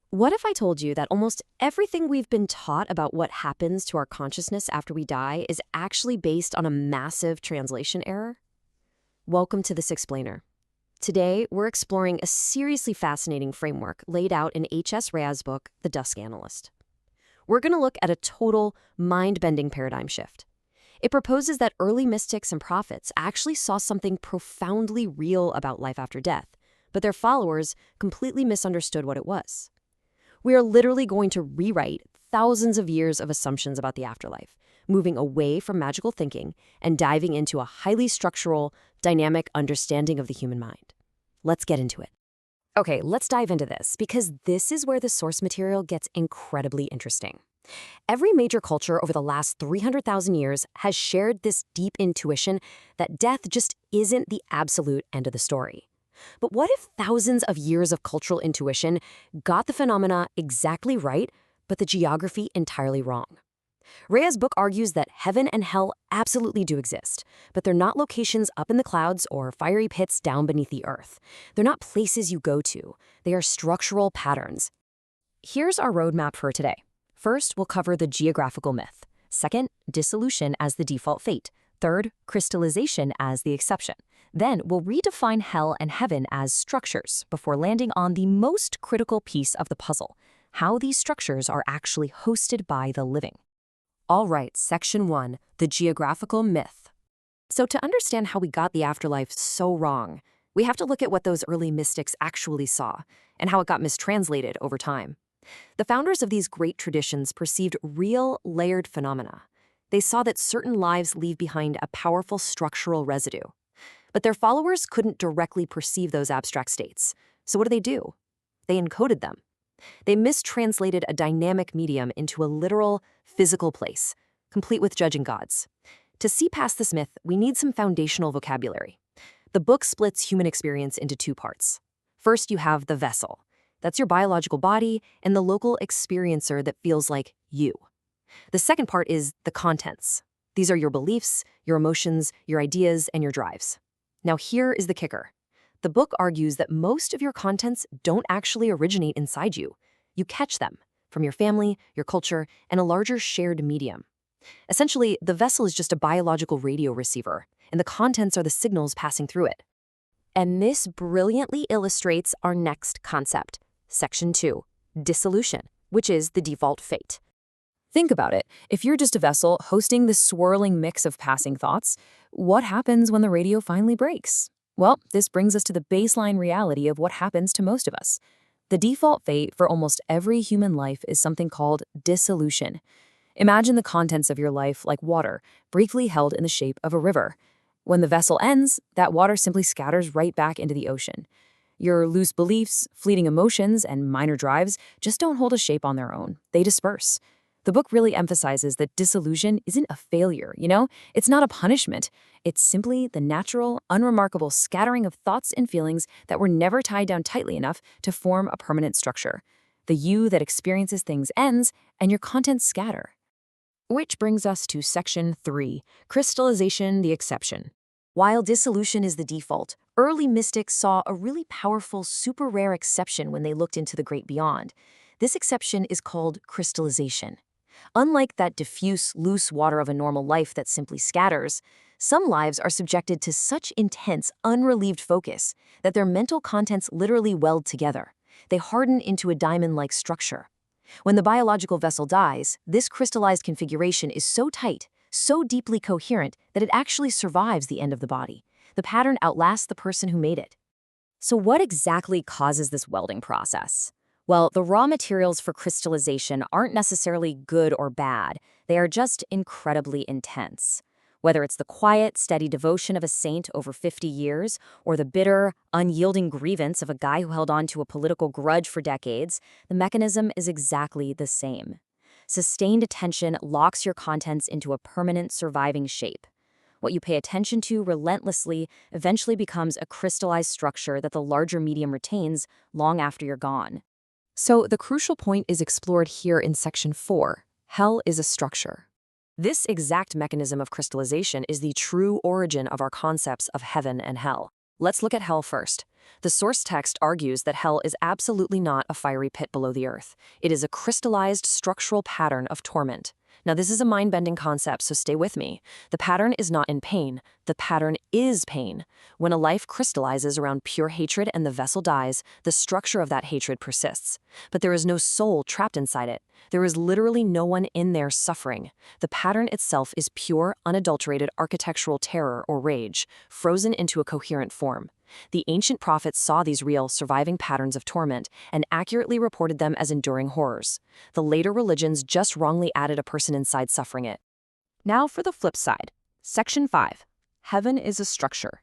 What if I told you that almost everything we've been taught about what happens to our consciousness after we die is actually based on a massive translation error? Welcome to This Explainer. Today, we're exploring a seriously fascinating framework laid out in H.S. Reyah's book, The Dusk Analyst. We're going to look at a total, mind-bending paradigm shift. It proposes that early mystics and prophets actually saw something profoundly real about life after death, but their followers completely misunderstood what it was. We are literally going to rewrite thousands of years of assumptions about the afterlife, moving away from magical thinking and diving into a highly structural, dynamic understanding of the human mind. Let's get into it. Okay, let's dive into this, because this is where the source material gets incredibly interesting. Every major culture over the last 300,000 years has shared this deep intuition that death just isn't the absolute end of the story. But what if thousands of years of cultural intuition got the phenomena exactly right, but the geography entirely wrong? Reyah's book argues that heaven and hell absolutely do exist, but they're not locations up in the clouds or fiery pits down beneath the earth. They're not places you go to. They are structural patterns. Here's our roadmap for today. First, we'll cover the geographical myth. Second, dissolution as the default fate. Third, crystallization as the exception. Then we'll redefine hell and heaven as structures before landing on the most critical piece of the puzzle, how these structures are actually hosted by the living. All right, Section 1, the geographical myth. So to understand how we got the afterlife so wrong, we have to look at what those early mystics actually saw and how it got mistranslated over time. The founders of these great traditions perceived real, layered phenomena. They saw that certain lives leave behind a powerful structural residue. But their followers couldn't directly perceive those abstract states. So what do? They encoded them. They mistranslated a dynamic medium into a literal, physical place, complete with judging gods. To see past this myth, we need some foundational vocabulary. The book splits human experience into two parts. First, you have the vessel. That's your biological body and the local experiencer that feels like you. The second part is the contents. These are your beliefs, your emotions, your ideas, and your drives. Now here is the kicker. The book argues that most of your contents don't actually originate inside you. You catch them from your family, your culture, and a larger shared medium. Essentially, the vessel is just a biological radio receiver, and the contents are the signals passing through it. And this brilliantly illustrates our next concept, Section 2, dissolution, which is the default fate. Think about it. If you're just a vessel hosting this swirling mix of passing thoughts, what happens when the radio finally breaks? Well, this brings us to the baseline reality of what happens to most of us. The default fate for almost every human life is something called dissolution. Imagine the contents of your life like water, briefly held in the shape of a river. When the vessel ends, that water simply scatters right back into the ocean. Your loose beliefs, fleeting emotions, and minor drives just don't hold a shape on their own. They disperse. The book really emphasizes that dissolution isn't a failure, It's not a punishment. It's simply the natural, unremarkable scattering of thoughts and feelings that were never tied down tightly enough to form a permanent structure. The you that experiences things ends, and your contents scatter. Which brings us to Section 3, crystallization, the exception. While dissolution is the default, early mystics saw a really powerful, super rare exception when they looked into the great beyond. This exception is called crystallization. Unlike that diffuse, loose water of a normal life that simply scatters, some lives are subjected to such intense, unrelieved focus that their mental contents literally weld together. They harden into a diamond-like structure. When the biological vessel dies, this crystallized configuration is so tight, so deeply coherent, that it actually survives the end of the body. The pattern outlasts the person who made it. So what exactly causes this welding process? Well, the raw materials for crystallization aren't necessarily good or bad. They are just incredibly intense. Whether it's the quiet, steady devotion of a saint over 50 years, or the bitter, unyielding grievance of a guy who held on to a political grudge for decades, the mechanism is exactly the same. Sustained attention locks your contents into a permanent, surviving shape. What you pay attention to relentlessly eventually becomes a crystallized structure that the larger medium retains long after you're gone. So the crucial point is explored here in Section 4. Hell is a structure. This exact mechanism of crystallization is the true origin of our concepts of heaven and hell. Let's look at hell first. The source text argues that hell is absolutely not a fiery pit below the earth. It is a crystallized structural pattern of torment. Now, this is a mind-bending concept, so stay with me. The pattern is not in pain. The pattern is pain. When a life crystallizes around pure hatred and the vessel dies, the structure of that hatred persists. But there is no soul trapped inside it. There is literally no one in there suffering. The pattern itself is pure, unadulterated architectural terror or rage, frozen into a coherent form. The ancient prophets saw these real, surviving patterns of torment and accurately reported them as enduring horrors. The later religions just wrongly added a person inside suffering it. Now for the flip side. Section 5. Heaven is a structure.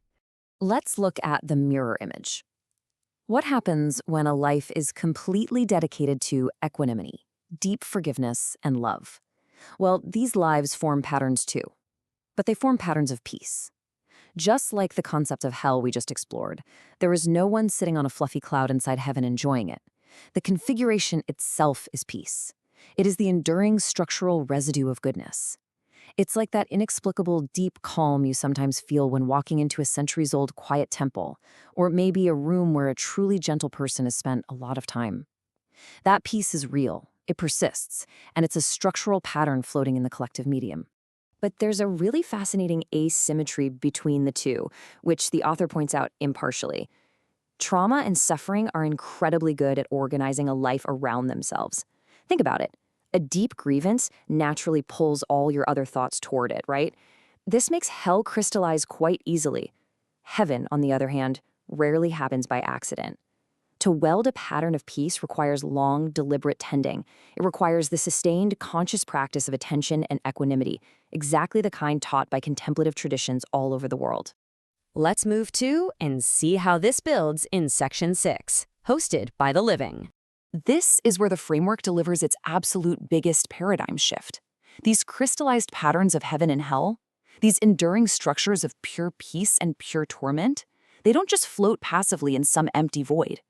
Let's look at the mirror image. What happens when a life is completely dedicated to equanimity, deep forgiveness, and love? Well, these lives form patterns too, but they form patterns of peace. Just like the concept of hell we just explored, there is no one sitting on a fluffy cloud inside heaven enjoying it. The configuration itself is peace. It is the enduring structural residue of goodness. It's like that inexplicable deep calm you sometimes feel when walking into a centuries-old quiet temple, or maybe a room where a truly gentle person has spent a lot of time. That peace is real, it persists, and it's a structural pattern floating in the collective medium. But there's a really fascinating asymmetry between the two, which the author points out impartially. Trauma and suffering are incredibly good at organizing a life around themselves. Think about it. A deep grievance naturally pulls all your other thoughts toward it, right? This makes hell crystallize quite easily. Heaven, on the other hand, rarely happens by accident. To weld a pattern of peace requires long, deliberate tending. It requires the sustained, conscious practice of attention and equanimity, exactly the kind taught by contemplative traditions all over the world. Let's move to and see how this builds in Section 6, hosted by The Living. This is where the framework delivers its absolute biggest paradigm shift. These crystallized patterns of heaven and hell, these enduring structures of pure peace and pure torment, they don't just float passively in some empty void.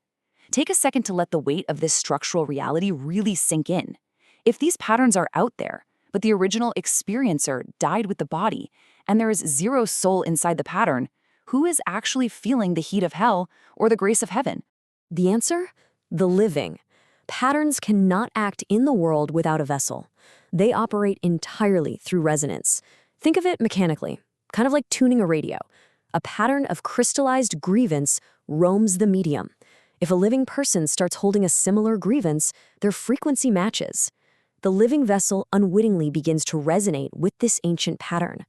Take a second to let the weight of this structural reality really sink in. If these patterns are out there, but the original experiencer died with the body, and there is zero soul inside the pattern, who is actually feeling the heat of hell or the grace of heaven? The answer? The living. Patterns cannot act in the world without a vessel. They operate entirely through resonance. Think of it mechanically, kind of like tuning a radio. A pattern of crystallized grievance roams the medium. If a living person starts holding a similar grievance, their frequency matches. The living vessel unwittingly begins to resonate with this ancient pattern.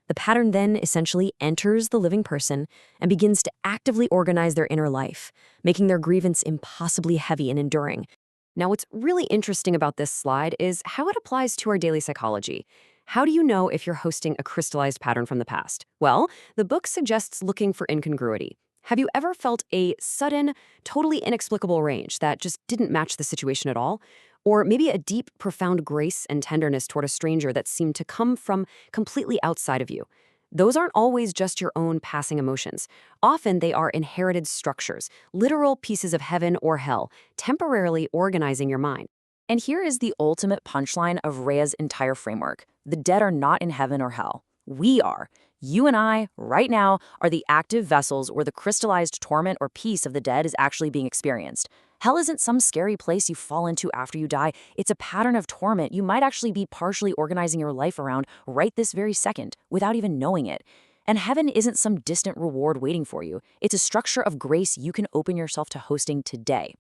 The pattern then essentially enters the living person and begins to actively organize their inner life, making their grievance impossibly heavy and enduring. Now, what's really interesting about this slide is how it applies to our daily psychology. How do you know if you're hosting a crystallized pattern from the past? Well, the book suggests looking for incongruity. Have you ever felt a sudden, totally inexplicable rage that just didn't match the situation at all? Or maybe a deep, profound grace and tenderness toward a stranger that seemed to come from completely outside of you? Those aren't always just your own passing emotions. Often they are inherited structures, literal pieces of heaven or hell, temporarily organizing your mind. And here is the ultimate punchline of Reyah's entire framework. The dead are not in heaven or hell. We are. You and I, right now, are the active vessels where the crystallized torment or peace of the dead is actually being experienced. Hell isn't some scary place you fall into after you die. It's a pattern of torment you might actually be partially organizing your life around right this very second, without even knowing it. And heaven isn't some distant reward waiting for you. It's a structure of grace you can open yourself to hosting today.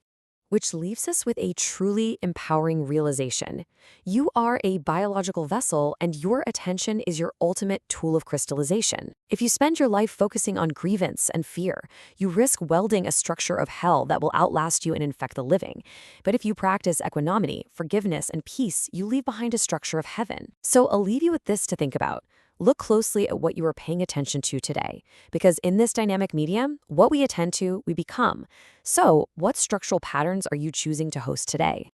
Which leaves us with a truly empowering realization. You are a biological vessel, and your attention is your ultimate tool of crystallization. If you spend your life focusing on grievance and fear, you risk welding a structure of hell that will outlast you and infect the living. But if you practice equanimity, forgiveness, and peace, you leave behind a structure of heaven. So I'll leave you with this to think about. Look closely at what you are paying attention to today, because in this dynamic medium, what we attend to, we become. So, what structural patterns are you choosing to host today?